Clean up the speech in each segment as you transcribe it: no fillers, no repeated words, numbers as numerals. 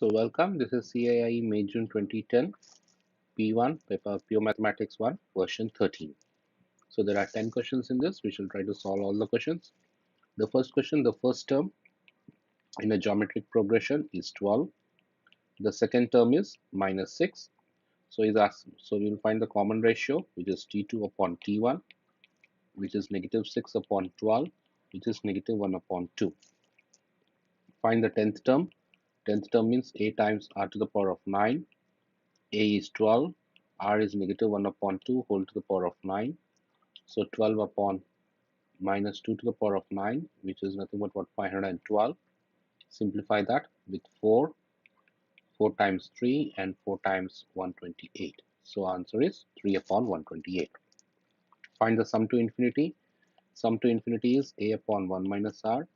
So welcome, this is CIIE May June 2010 P1 paper Pure Mathematics 1 version 13. So there are 10 questions in this. We shall try to solve all the questions. The first question, the first term in a geometric progression is 12. The second term is minus 6. So we'll find the common ratio, which is T2 upon T1, which is negative 6 upon 12, which is negative 1 upon 2. Find the 10th term. 10th term means a times r to the power of 9. A is 12, r is negative 1 upon 2 whole to the power of 9. So 12 upon minus 2 to the power of 9, which is nothing but what, 512. Simplify that with 4, 4 times 3 and 4 times 128. So answer is 3 upon 128. Find the sum to infinity. Sum to infinity is a upon 1 minus r.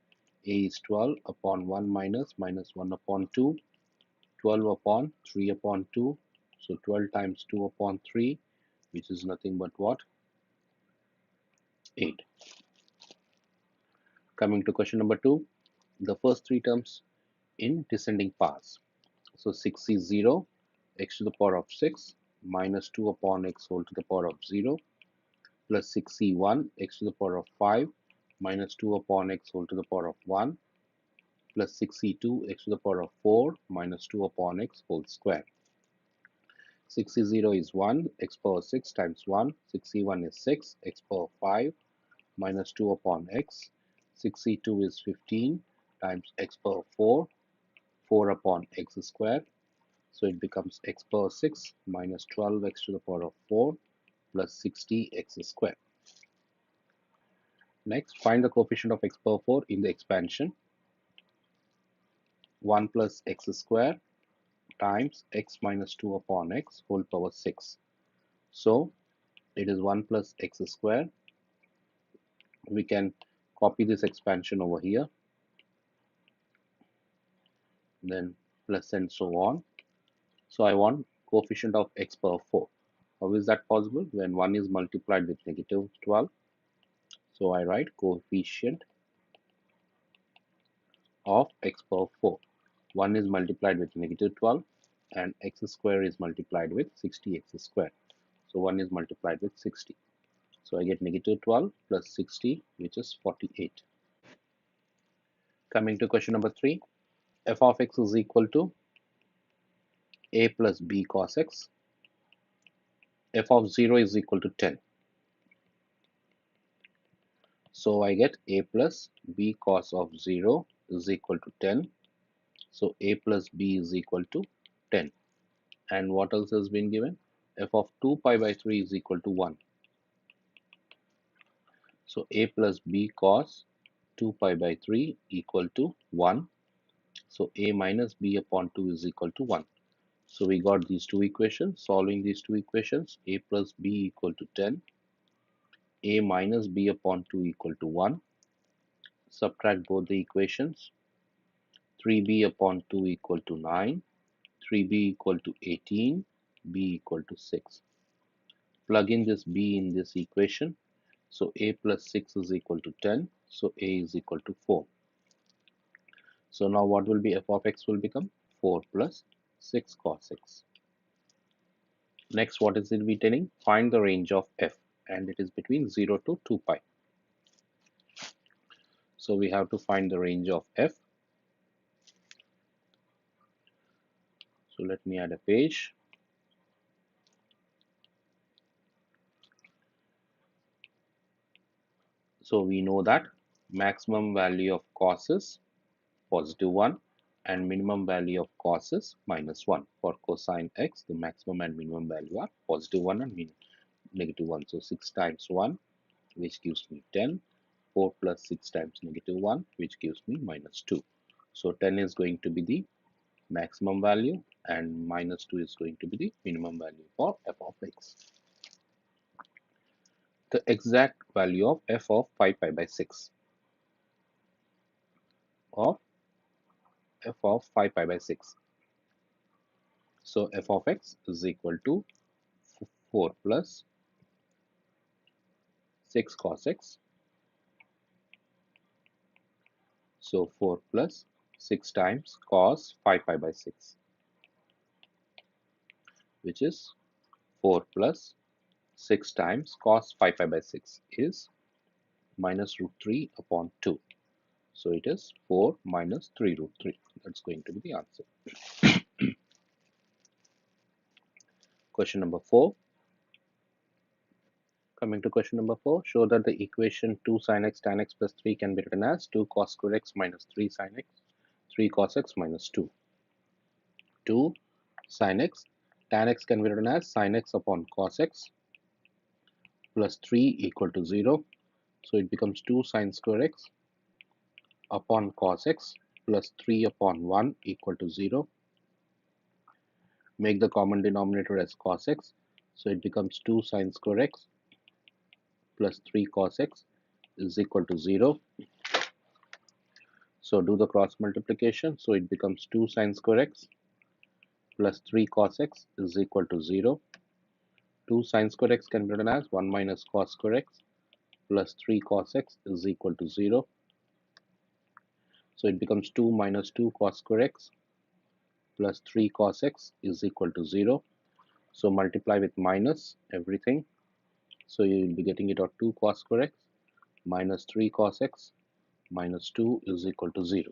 A is 12 upon 1 minus 1 upon 2. 12 upon 3 upon 2. So 12 times 2 upon 3, which is nothing but what? 8. Coming to question number 2, the first three terms in descending powers. So 6 is 0, x to the power of 6, minus 2 upon x whole to the power of 0, plus 6c1, x to the power of 5, minus 2 upon x whole to the power of 1, plus 6c2, x to the power of 4, minus 2 upon x whole square. 6c0 is 1, x power 6 times 1, 6c1 is 6, x power 5, minus 2 upon x, 6c2 is 15 times x power 4, 4 upon x square. So it becomes x power 6 minus 12x to the power of 4 plus 60x square. Next, find the coefficient of x power 4 in the expansion. 1 plus x square times x minus 2 upon x whole power 6. So it is 1 plus x square. We can copy this expansion over here, then plus and so on. So I want coefficient of x power 4. How is that possible? When 1 is multiplied with negative 12. So I write coefficient of x power 4. 1 is multiplied with negative 12 and x square is multiplied with 60x square. So 1 is multiplied with 60. So I get negative 12 plus 60, which is 48. Coming to question number 3, f of x is equal to a plus b cos x. F of 0 is equal to 10. So I get a plus b cos of 0 is equal to 10. So a plus b is equal to 10. And what else has been given? F of 2 pi by 3 is equal to 1. So a plus b cos 2 pi by 3 equal to 1. So a minus b upon 2 is equal to 1. So we got these two equations. Solving these two equations, a plus b equal to 10. A minus b upon 2 equal to 1. Subtract both the equations. 3b upon 2 equal to 9. 3b equal to 18. B equal to 6. Plug in this b in this equation. So a plus 6 is equal to 10. So a is equal to 4. So now what will be f of x will become 4 plus 6 cos x. Next, what is it be telling? Find the range of f, and it is between 0 to 2 pi. So we have to find the range of f. So let me add a page. So we know that maximum value of cos is positive 1 and minimum value of cos is minus 1. For cosine x, the maximum and minimum value are positive 1 and negative 1. So 6 times 1, which gives me 10. 4 plus 6 times negative 1, which gives me minus 2. So 10 is going to be the maximum value and minus 2 is going to be the minimum value for f of x. The exact value of f of 5 pi by 6 of f of 5 pi by 6. So f of x is equal to 4 plus 6 cos x. So 4 plus 6 times cos 5 pi by 6, which is 4 plus 6 times cos 5 pi by 6 is minus root 3 upon 2. So it is 4 minus 3 root 3. That's going to be the answer. Question number 4. Coming to question number 4, show that the equation 2 sin x tan x plus 3 can be written as 2 cos square x minus 3 sin x, 3 cos x minus 2. 2 sin x, tan x can be written as sin x upon cos x plus 3 equal to 0. So it becomes 2 sin square x upon cos x plus 3 upon 1 equal to 0. Make the common denominator as cos x. So it becomes 2 sin square x plus 3 cos x is equal to 0. So do the cross multiplication. So it becomes 2 sin square x plus 3 cos x is equal to 0. 2 sin square x can be written as 1 minus cos square x plus 3 cos x is equal to 0. So it becomes 2 minus 2 cos square x plus 3 cos x is equal to 0. So multiply with minus everything. So you will be getting it out 2 cos square x minus 3 cos x minus 2 is equal to 0.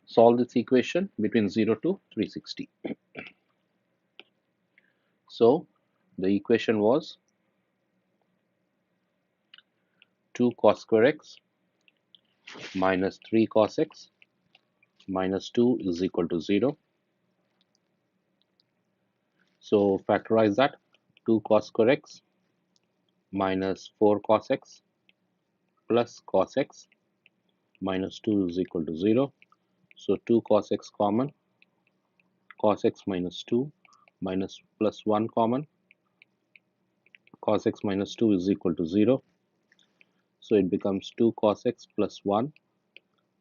Solve this equation between 0 to 360. So the equation was 2 cos square x minus 3 cos x minus 2 is equal to 0. So factorize that. 2 cos square x minus 4 cos x plus cos x minus 2 is equal to 0. So 2 cos x common, cos x minus 2 minus plus 1 common, cos x minus 2 is equal to 0. So it becomes 2 cos x plus 1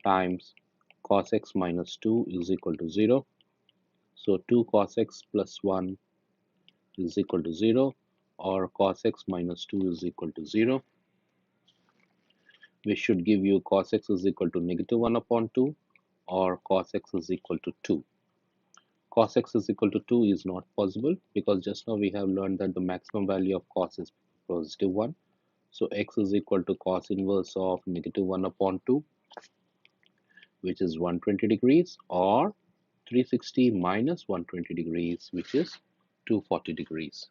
times cos x minus 2 is equal to 0. So 2 cos x plus 1 is equal to 0, or cos x minus 2 is equal to 0. Which should give you cos x is equal to negative 1 upon 2, or cos x is equal to 2. Cos x is equal to 2 is not possible because just now we have learned that the maximum value of cos is positive 1. So x is equal to cos inverse of negative 1 upon 2, which is 120 degrees, or 360 minus 120 degrees, which is 240 degrees.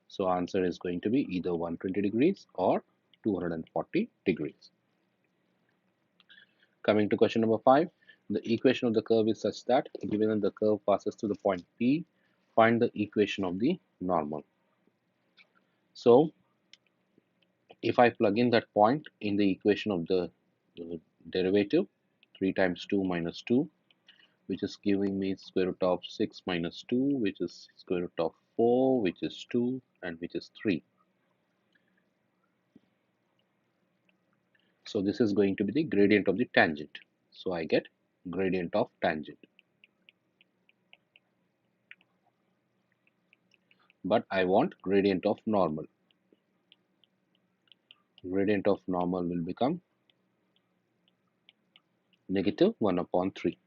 So answer is going to be either 120 degrees or 240 degrees. Coming to question number 5, the equation of the curve is such that given that the curve passes through the point P, find the equation of the normal. So if I plug in that point in the equation of the derivative, 3 times 2 minus 2, which is giving me square root of 6 minus 2, which is square root of 4, which is 2, and which is 3. So this is going to be the gradient of the tangent. So I get gradient of tangent. But I want gradient of normal. Gradient of normal will become negative 1 upon 3.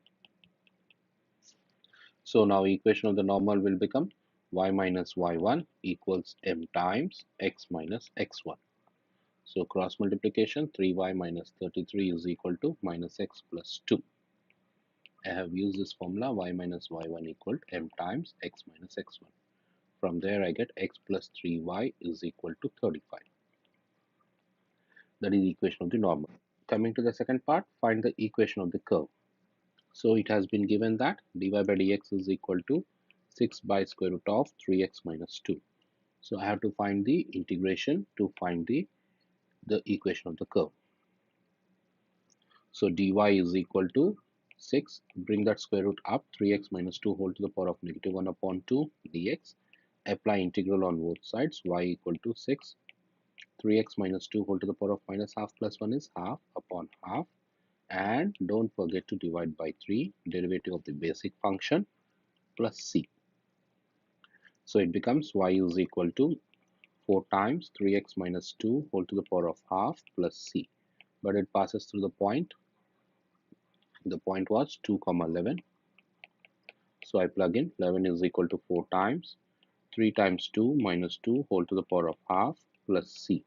So now equation of the normal will become y minus y1 equals m times x minus x1. So cross multiplication, 3y minus 33 is equal to minus x plus 2. I have used this formula, y minus y1 equal to m times x minus x1. From there I get x plus 3y is equal to 35. That is the equation of the normal. Coming to the second part, find the equation of the curve. So it has been given that dy by dx is equal to 6 by square root of 3x minus 2. So I have to find the integration to find the equation of the curve. So dy is equal to 6, bring that square root up, 3x minus 2 whole to the power of negative 1 upon 2 dx. Apply integral on both sides, y equal to 6. 3x minus 2 whole to the power of minus half plus 1 is half upon half. And don't forget to divide by 3, derivative of the basic function, plus c. So it becomes y is equal to 4 times 3x minus 2 whole to the power of half plus c. but it passes through the point. The point was 2 comma 11. So I plug in 11 is equal to 4 times 3 times 2 minus 2 whole to the power of half plus c.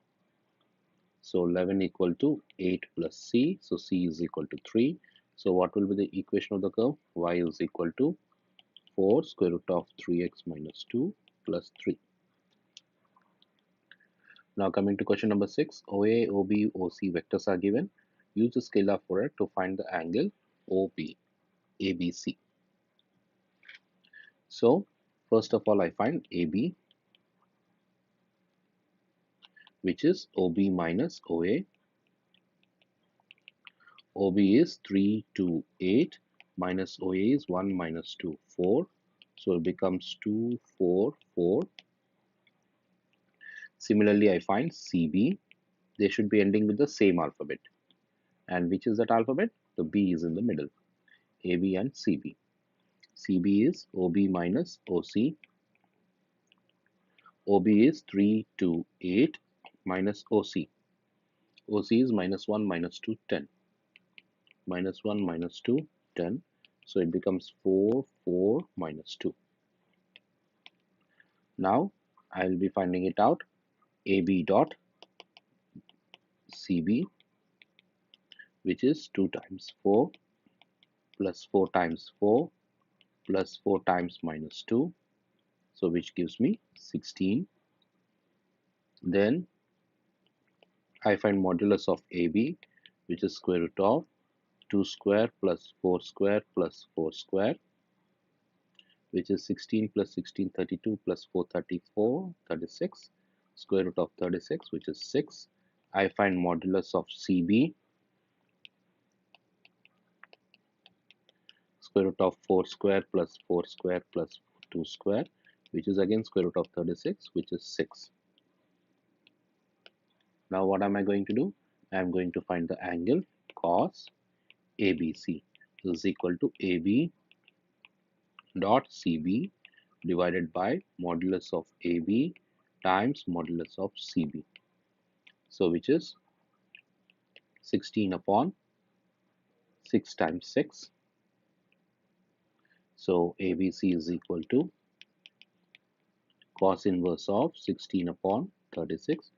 So 11 equal to 8 plus c. So c is equal to 3. So what will be the equation of the curve? Y is equal to 4 square root of 3x minus 2 plus 3. Now coming to question number 6. OA, OB, OC vectors are given. Use the scalar for it to find the angle OB, ABC. So first of all I find AB, which is OB minus OA. OB is 3, 2, 8 minus OA is 1 minus 2, 4. So it becomes 2, 4, 4. Similarly, I find CB. They should be ending with the same alphabet. And which is that alphabet? The B is in the middle. AB and CB. CB is OB minus OC. OB is 3, 2, 8 minus OC. OC is minus 1, minus 2, 10. Minus 1, minus 2, 10. So it becomes 4, 4, minus 2. Now I will be finding it out. AB dot CB, which is 2 times 4 plus 4 times 4 plus 4 times minus 2. So which gives me 16. Then I find modulus of AB, which is square root of 2 square plus 4 square plus 4 square, which is 16 plus 16, 32 plus 4, 34, 36, square root of 36, which is 6. I find modulus of CB, square root of 4 square plus 4 square plus 2 square, which is again square root of 36, which is 6. Now what am I going to do? I am going to find the angle cos ABC is equal to AB dot CB divided by modulus of AB times modulus of CB. So which is 16 upon 6 times 6. So ABC is equal to cos inverse of 16 upon 36.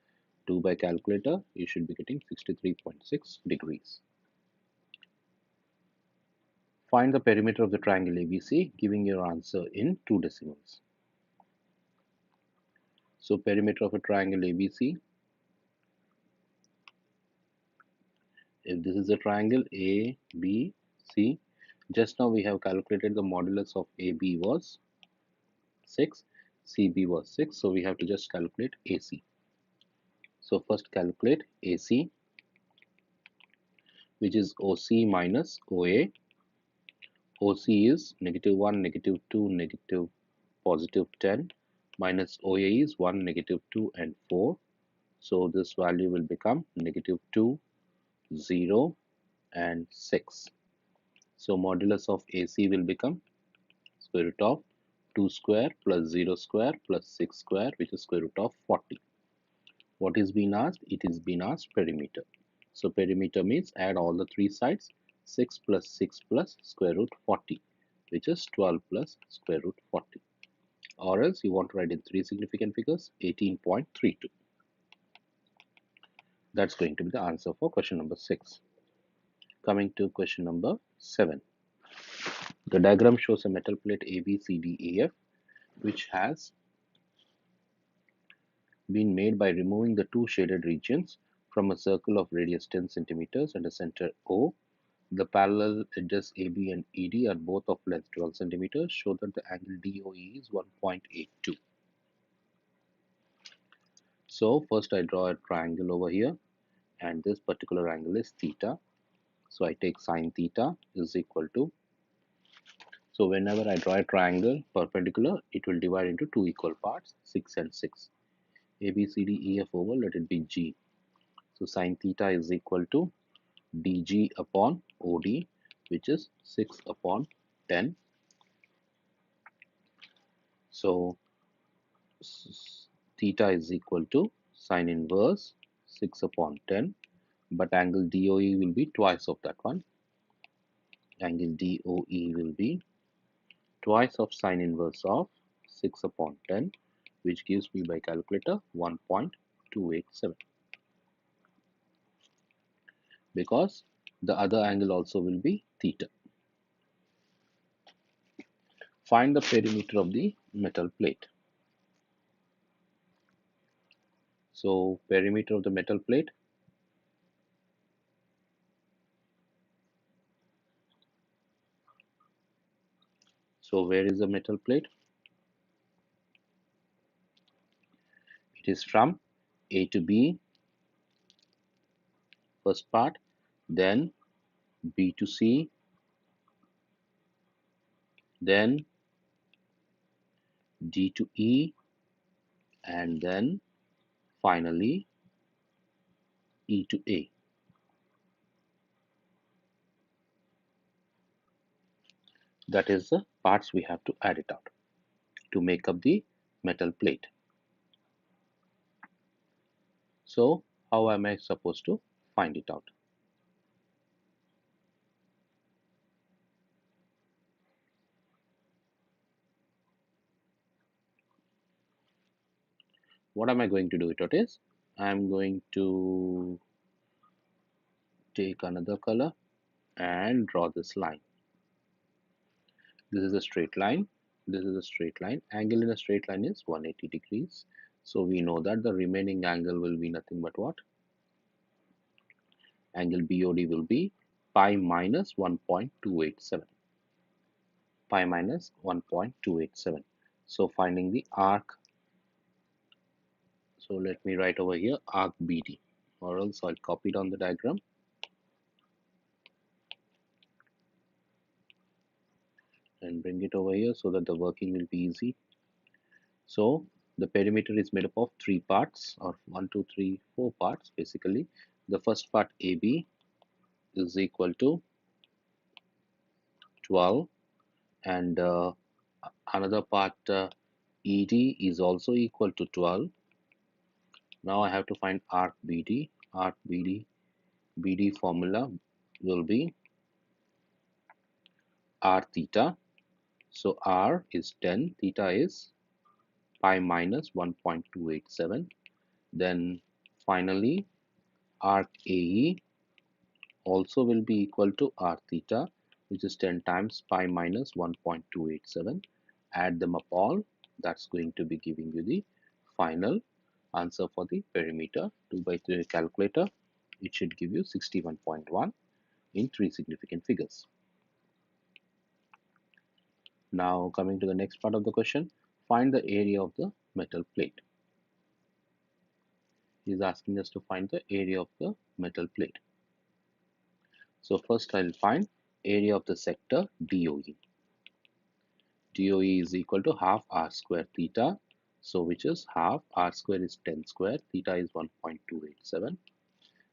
2 by calculator, you should be getting 63.6 degrees. Find the perimeter of the triangle ABC, giving your answer in 2 decimals. So perimeter of a triangle ABC, if this is a triangle ABC, just now we have calculated the modulus of AB was 6, CB was 6, so we have to just calculate AC. So first calculate AC, which is OC minus OA. OC is negative 1, negative 2, negative positive 10, minus OA is 1, negative 2 and 4. So this value will become negative 2, 0 and 6. So modulus of AC will become square root of 2 square plus 0 square plus 6 square, which is square root of 40. What is being asked? It is being asked perimeter. So perimeter means add all the three sides, 6 plus 6 plus square root 40, which is 12 plus square root 40. Or else you want to write in three significant figures, 18.32. That's going to be the answer for question number 6. Coming to question number 7. The diagram shows a metal plate ABCDEF which has been made by removing the two shaded regions from a circle of radius 10 centimeters and a center O. The parallel edges AB and ED are both of length 12 centimeters. Show that the angle DOE is 1.82. So first I draw a triangle over here, and this particular angle is theta. So I take sine theta is equal to, so whenever I draw a triangle perpendicular, it will divide into two equal parts, 6 and 6. ABCDEF over, let it be G. So sine theta is equal to dg upon OD, which is 6 upon 10. So theta is equal to sine inverse 6 upon 10 but angle DOE will be twice of that one. Angle DOE will be twice of sine inverse of 6 upon 10, which gives me by calculator 1.287, because the other angle also will be theta. Find the perimeter of the metal plate. So perimeter of the metal plate, so where is the metal plate? It is from A to B, first part, then B to C, then D to E, and then finally E to A. That is the parts we have to add it out to make up the metal plate. So how am I supposed to find it out? What am I going to do it out is, I'm going to take another color and draw this line. This is a straight line. This is a straight line. Angle in a straight line is 180 degrees. So we know that the remaining angle will be nothing but what? Angle BOD will be pi minus 1.287. Pi minus 1.287. So finding the arc. So let me write over here arc BD, or else I'll copy it on the diagram and bring it over here so that the working will be easy. So the perimeter is made up of 3 parts, or 1, 2, 3, 4 parts basically. The first part AB is equal to 12, and another part ED is also equal to 12. Now I have to find arc BD. Arc BD formula will be r theta. So r is 10, theta is pi minus 1.287. Then finally arc AE also will be equal to r theta, which is 10 times pi minus 1.287. Add them up all, that's going to be giving you the final answer for the perimeter. 2 by 3 calculator, it should give you 61.1 in 3 significant figures. Now coming to the next part of the question, find the area of the metal plate. He is asking us to find the area of the metal plate. So first I'll find area of the sector DOE. DOE is equal to half r square theta. So which is half r square is 10 square, theta is 1.287.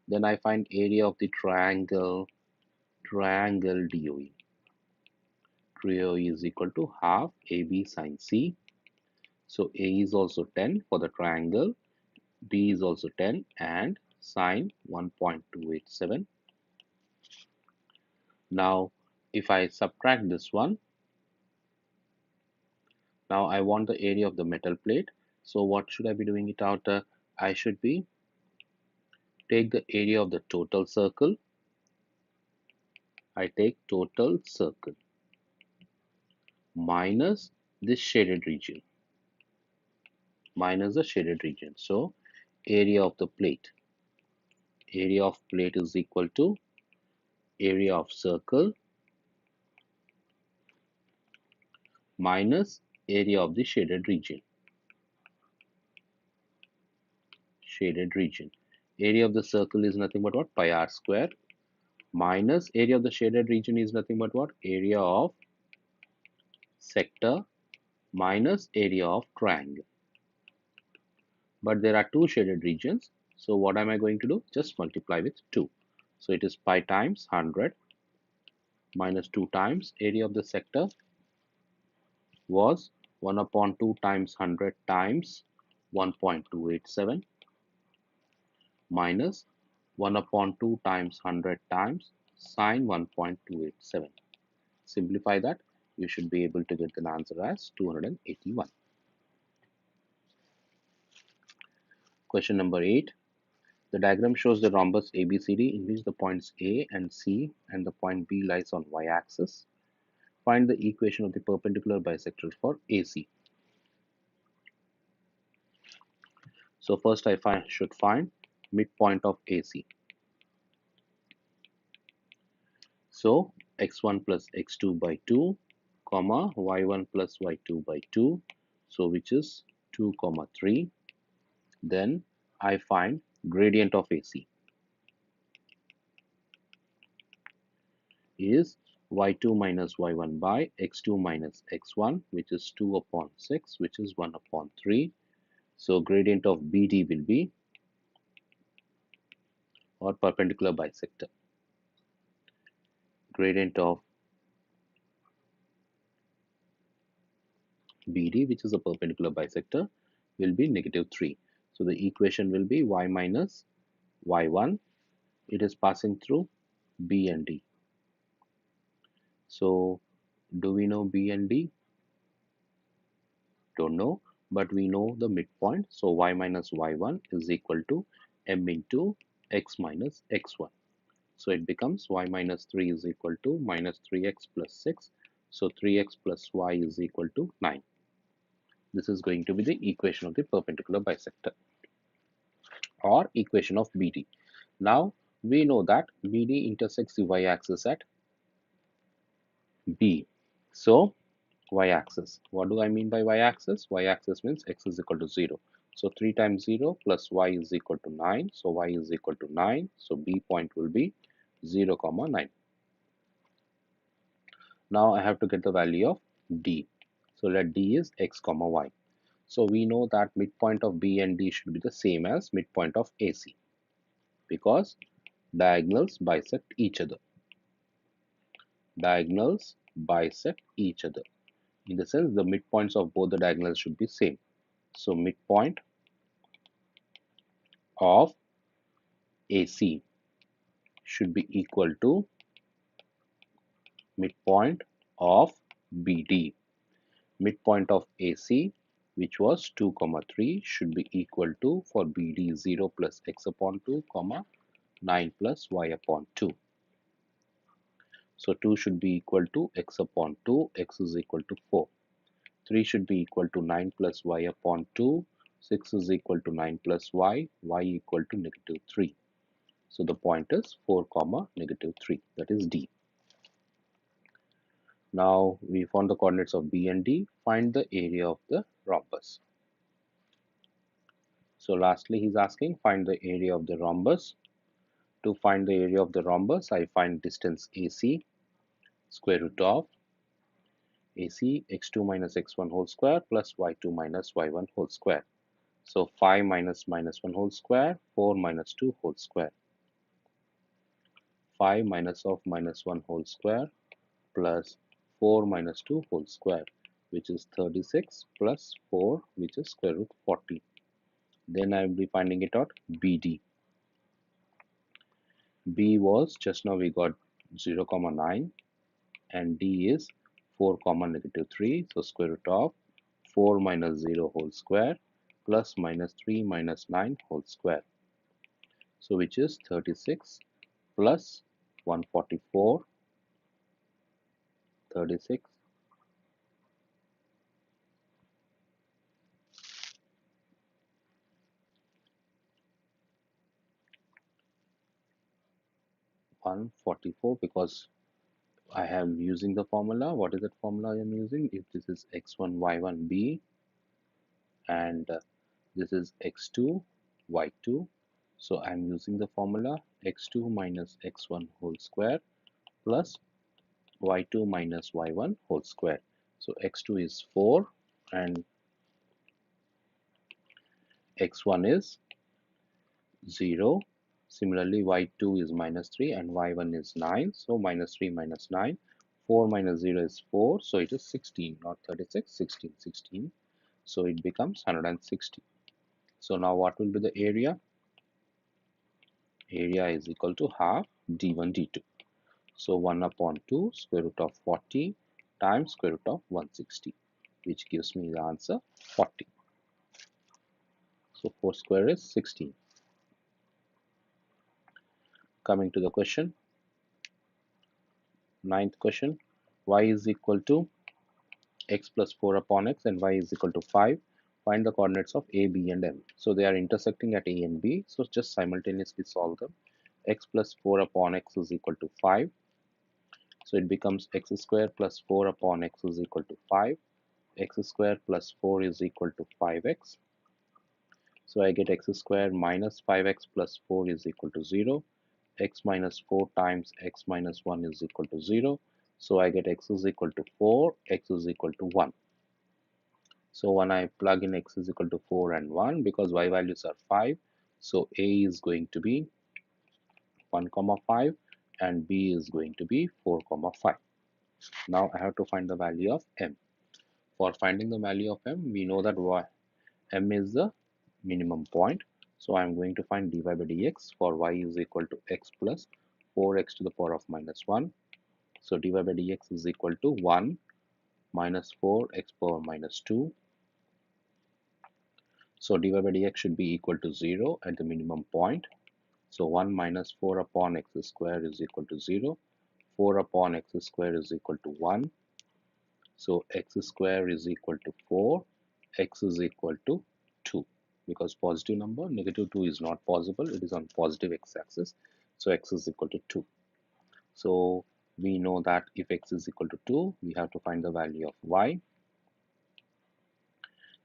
Then I find area of the triangle DOE. DOE is equal to half AB sine C. So A is also 10 for the triangle, B is also 10, and sine 1.287. Now if I subtract this one, now I want the area of the metal plate. So what should I be doing it out? I should be take the area of the total circle. I take total circle minus this shaded region, minus the shaded region. So area of the plate, area of plate is equal to area of circle minus area of the shaded region. Shaded region. Area of the circle is nothing but what? Pi r square, minus area of the shaded region is nothing but what? Area of sector minus area of triangle. But there are two shaded regions, so what am I going to do? Just multiply with 2. So it is pi times 100 minus 2 times area of the sector was 1 upon 2 times 100 times 1.287 minus 1 upon 2 times 100 times sine 1.287. Simplify that, you should be able to get the answer as 281. Question number 8. The diagram shows the rhombus ABCD in which the points A and C and the point B lies on y-axis. Find the equation of the perpendicular bisector for AC. So first I should find midpoint of AC. So x1 plus x2 by 2, comma y1 plus y2 by 2, so which is 2 comma 3. Then I find gradient of AC is y2 minus y1 by x2 minus x1, which is 2 upon 6, which is 1 upon 3. So gradient of BD will be, or perpendicular bisector, gradient of BD, which is a perpendicular bisector, will be negative 3. So the equation will be y minus y1. It is passing through B and D. So do we know B and D? Don't know, but we know the midpoint. So y minus y1 is equal to m into x minus x1. So it becomes y minus 3 is equal to minus 3x plus 6. So 3x plus y is equal to 9. This is going to be the equation of the perpendicular bisector, or equation of BD. Now we know that BD intersects the y-axis at B. So y-axis, what do I mean by y-axis? Y-axis means x is equal to 0. So 3 times 0 plus y is equal to 9. So y is equal to 9. So B point will be 0 comma 9. Now I have to get the value of D. So let D is x comma y. So we know that midpoint of B and D should be the same as midpoint of AC, because diagonals bisect each other. Diagonals bisect each other. In the sense, the midpoints of both the diagonals should be same. So midpoint of AC should be equal to midpoint of BD. Midpoint of AC, which was 2 comma 3, should be equal to, for BD, 0 plus x upon 2 comma 9 plus y upon 2. So 2 should be equal to x upon 2, x is equal to 4. 3 should be equal to 9 plus y upon 2, 6 is equal to 9 plus y, y equal to negative 3. So the point is 4 comma negative 3, that is D. Now we found the coordinates of B and D. Find the area of the rhombus. So lastly he's asking find the area of the rhombus. To find the area of the rhombus, I find distance AC, square root of AC x2 minus x1 whole square plus y2 minus y1 whole square. So 5 minus minus 1 whole square, 4 minus 2 whole square. 5 minus of minus 1 whole square plus 4 minus 2 whole square, which is 36, plus 4, which is square root 40. Then I will be finding it out BD. B was just now we got 0 comma 9, and D is 4 comma negative 3. So square root of 4 minus 0 whole square plus minus 3 minus 9 whole square. So which is 36 plus 144, 36 144, because I am using the formula. What is that formula I am using? If this is x1 y1 b and this is x2 y2, so I am using the formula x2 minus x1 whole square plus y2 minus y1 whole square. So x2 is 4 and x1 is 0. Similarly, y2 is minus 3 and y1 is 9. So minus 3 minus 9. 4 minus 0 is 4. So it is 16, not 36, 16, 16. So it becomes 160. So now what will be the area? area is equal to half d1 d2. So 1 upon 2 square root of 40 times square root of 160, which gives me the answer 40. So 4 square is 16. Coming to the question, ninth question, y is equal to x plus 4 upon x and y is equal to 5. Find the coordinates of a, b and m. So they are intersecting at a and b. So just simultaneously solve them. X plus 4 upon x is equal to 5. So it becomes x square plus 4 upon x is equal to 5. X square plus 4 is equal to 5x. So I get x square minus 5x plus 4 is equal to 0. X minus 4 times x minus 1 is equal to 0. So I get x is equal to 4, x is equal to 1. So when I plug in x is equal to 4 and 1, because y values are 5, so a is going to be 1 comma 5 and b is going to be 4 comma 5. Now I have to find the value of m. For finding the value of m, we know that m is the minimum point. So I am going to find dy by dx for y is equal to x plus 4x to the power of minus 1. So dy by dx is equal to 1 minus 4x power minus 2. So dy by dx should be equal to 0 at the minimum point. So 1 minus 4 upon x square is equal to 0. 4 upon x square is equal to 1. So x square is equal to 4. X is equal to 2. Because positive number, negative 2 is not possible. It is on positive x-axis. So x is equal to 2. So we know that if x is equal to 2, we have to find the value of y.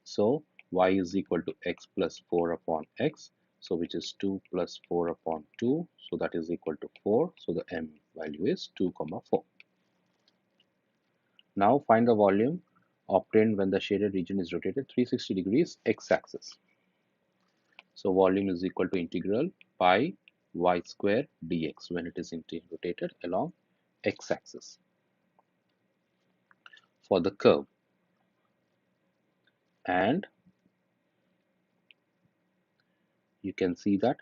So y is equal to x plus 4 upon x. So which is 2 plus 4 upon 2. So that is equal to 4. So the m value is 2 comma 4. Now find the volume obtained when the shaded region is rotated 360 degrees x-axis. So volume is equal to integral pi y square dx when it is rotated along x-axis for the curve. And you can see that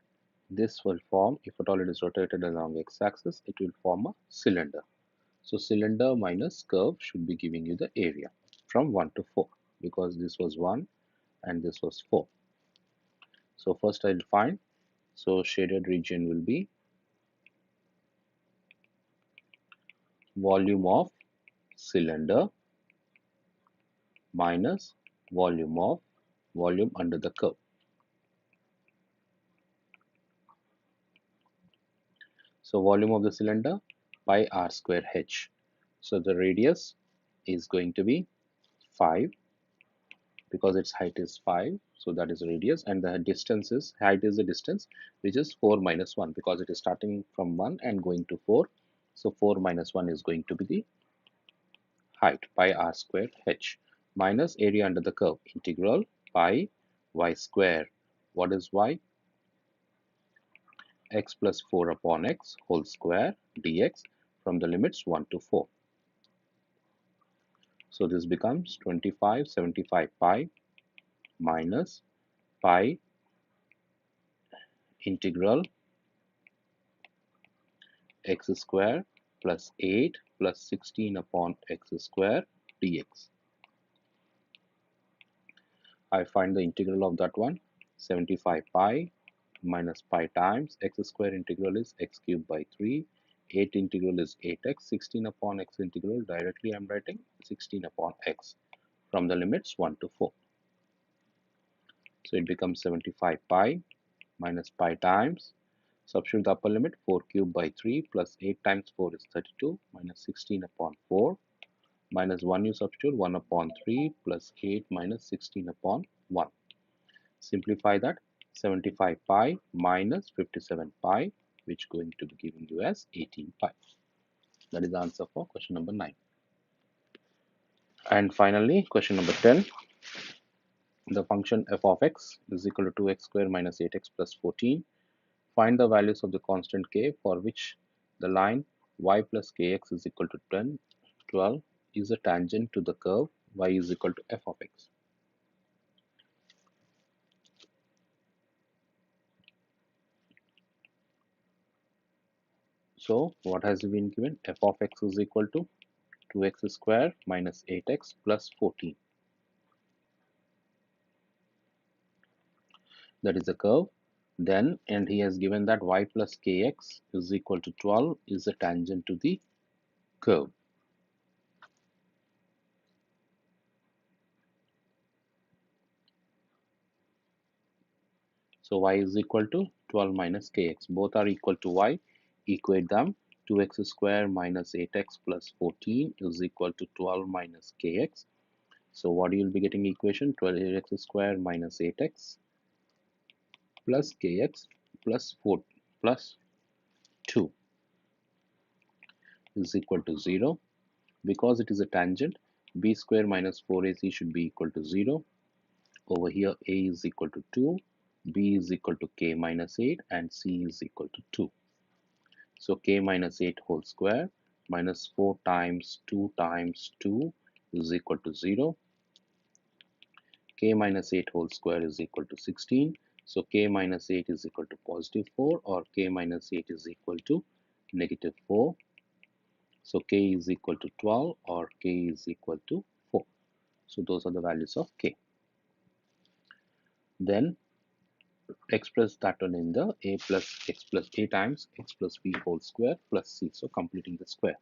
this will form, if at all it is rotated along x-axis, it will form a cylinder. So cylinder minus curve should be giving you the area from 1 to 4, because this was 1 and this was 4. So first I'll find, so shaded region will be volume of cylinder minus volume under the curve. So volume of the cylinder pi r square h. So the radius is going to be 5, because its height is 5, so that is radius, and the distance is, height is the distance, which is 4 minus 1, because it is starting from 1 and going to 4. So 4 minus 1 is going to be the height, pi r square h, minus area under the curve, integral pi y square. What is y? X plus 4 upon x whole square dx from the limits 1 to 4. So this becomes 25/75 pi minus pi integral x square plus 8 plus 16 upon x square dx. I find the integral of that one, 75 pi minus pi times x square integral is x cubed by 3, 8 integral is 8x, 16 upon x integral, directly I am writing 16 upon x from the limits 1 to 4. So it becomes 75 pi minus pi times, substitute the upper limit, 4 cubed by 3 plus 8 times 4 is 32 minus 16 upon 4 minus 1 you substitute, 1 upon 3 plus 8 minus 16 upon 1. Simplify that, 75 pi minus 57 pi, which going to be giving you as 18 pi. That is the answer for question number 9. And finally, question number 10. The function f of x is equal to 2x square minus 8x plus 14. Find the values of the constant k for which the line y plus kx is equal to 10, 12 is a tangent to the curve y is equal to f of x. So what has been given? F of x is equal to 2x square minus 8x plus 14. That is a curve. Then, and he has given that y plus kx is equal to 12 is a tangent to the curve. So y is equal to 12 minus kx. Both are equal to y. Equate them. 2x square minus 8x plus 14 is equal to 12 minus kx. So what you will be getting equation? 12x square minus 8x plus kx plus 4 plus 2 is equal to 0. Because it is a tangent, b square minus 4ac should be equal to 0. Over here, a is equal to 2, b is equal to k minus 8, and c is equal to 2. So k minus 8 whole square minus 4 times 2 times 2 is equal to 0. K minus 8 whole square is equal to 16. So k minus 8 is equal to positive 4, or k minus 8 is equal to negative 4. So k is equal to 12, or k is equal to 4. So those are the values of k. Then express that one in the a plus x plus a times x plus b whole square plus c. So completing the square.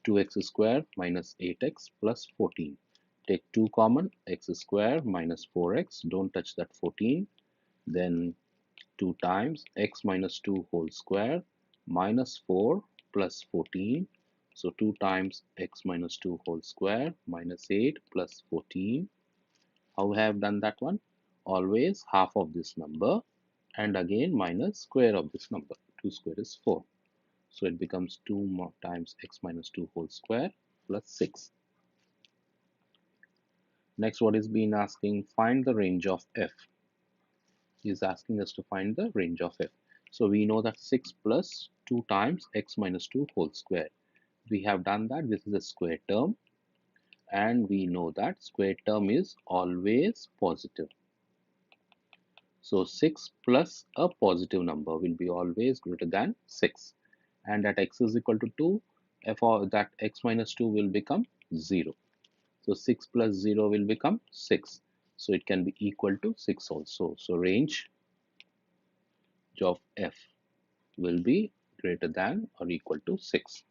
2x square minus 8x plus 14. Take 2 common, x square minus 4x. Don't touch that 14. Then 2 times x minus 2 whole square minus 4 plus 14. So 2 times x minus 2 whole square minus 8 plus 14. How I have done that one? Always half of this number and again minus square of this number. 2 square is 4. So it becomes 2 more times x minus 2 whole square plus 6. Next, what is being asking? Find the range of f. He is asking us to find the range of f. So we know that 6 plus 2 times x minus 2 whole square. We have done that. This is a square term. And we know that square term is always positive. So 6 plus a positive number will be always greater than 6. And at x is equal to 2, f of that x minus 2 will become 0. So 6 plus 0 will become 6. So it can be equal to 6 also. So range of f will be greater than or equal to 6.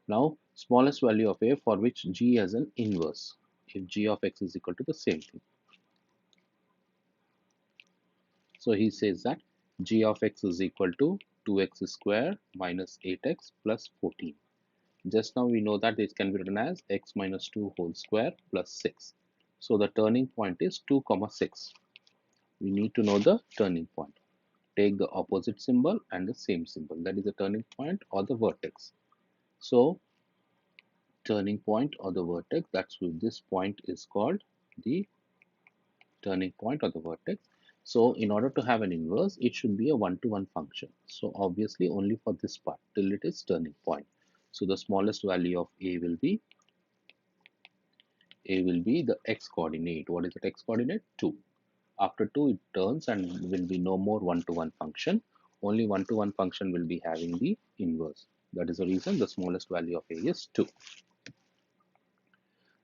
Now smallest value of a for which g has an inverse. If g of x is equal to the same thing. So he says that g of x is equal to 2x square minus 8x plus 14. Just now we know that this can be written as x minus 2 whole square plus 6. So the turning point is 2 comma 6. We need to know the turning point. Take the opposite symbol and the same symbol. That is the turning point or the vertex. So turning point or the vertex, that's what this point is called the turning point or the vertex. So in order to have an inverse, it should be a one-to-one function. So obviously only for this part till it is turning point. So the smallest value of a will be the x coordinate. What is the x coordinate? 2. After 2 it turns and will be no more one-to-one function. Only one-to-one function will be having the inverse. That is the reason the smallest value of a is 2.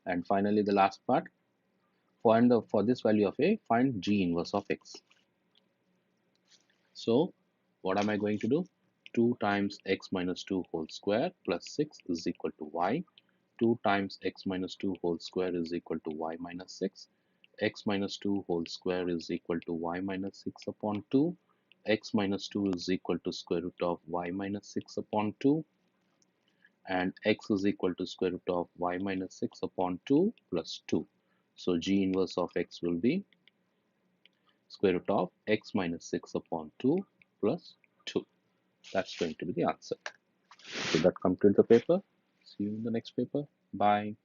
And finally the last part, for this value of a, find g inverse of x. So what am I going to do? 2 times x minus 2 whole square plus 6 is equal to y. 2 times x minus 2 whole square is equal to y minus 6. X minus 2 whole square is equal to y minus 6 upon 2. X minus 2 is equal to square root of y minus 6 upon 2. And x is equal to square root of y minus 6 upon 2 plus 2. So g inverse of x will be square root of x minus 6 upon 2 plus 2. That's going to be the answer. So that completes the paper. See you in the next paper. Bye.